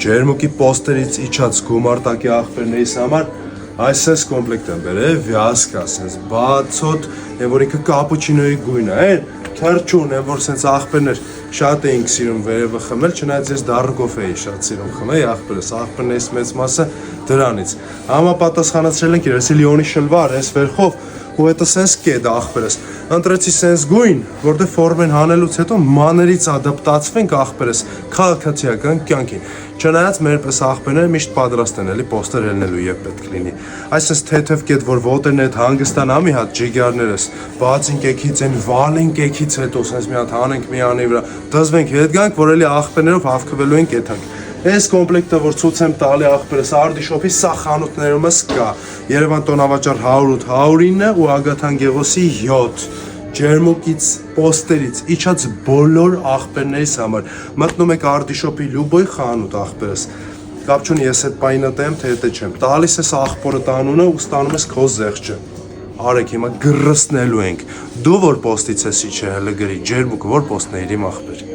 ջերմուկի պոստերից իջած գումարտակի աղբերներիս համար այսպես կոմպլեկտ եմ բերել, վյասկա, sense բացոտ, այն որ ինքը կապուչինոյի գույն է, թրջուն, այն որ sense աղբերներ շատ էինք սիրում վերևը խմել, չնայած ես դառը կոֆե էի շատ սիրում խմել, աղբերներից մեծ մասը դրանից։ Համապատասխանացրել ենք իրենց Լիոնի շլվար, այս վերխով ու հետո sense կեդ աղբերս։ Ընտրեցի sense գույն, որտեղ ֆորմեն հանելուց հետո մաներից ադապտացվենք աղբերս քաղաքացիական կյանքին։ Չնայած մեր պես աղբերները միշտ պատրաստ են էլի պոստեր ելնելու եւ պետք լինի։ Այսպես թեթև կեդ որ ոտերն այդ հանգստանա մի հատ ջիգարներս, բացին կեքից են վալեն կեքից հետո sense մի հատ հանենք մի անի վրա, դզվենք հետ գանք, որ էլի աղբերներով հավաքվելու ենք եթանք։ Այս կոմպլեկտը որ ցույց եմ տալի աղբերս Արդիշոփի սա խանութներումս կա։ Երևան տոնավաճառ 108 109 ու Ագաթան Գևոսի 7 ջերմուկից պոստերից իջած բոլոր աղբերներից համար մտնում եք Արդիշոփի Լյուբոյ խանութ աղբերս կապ չունի ես այդ պայինը տեմ թե թե չեմ տալիս ես աղբորը տանունը ու ստանում ես քո զեղչը արեք հիմա գրրսնելու ենք դու որ պոստից ես իջել գրի ջերմուկը որ պոստն է իմ աղբեր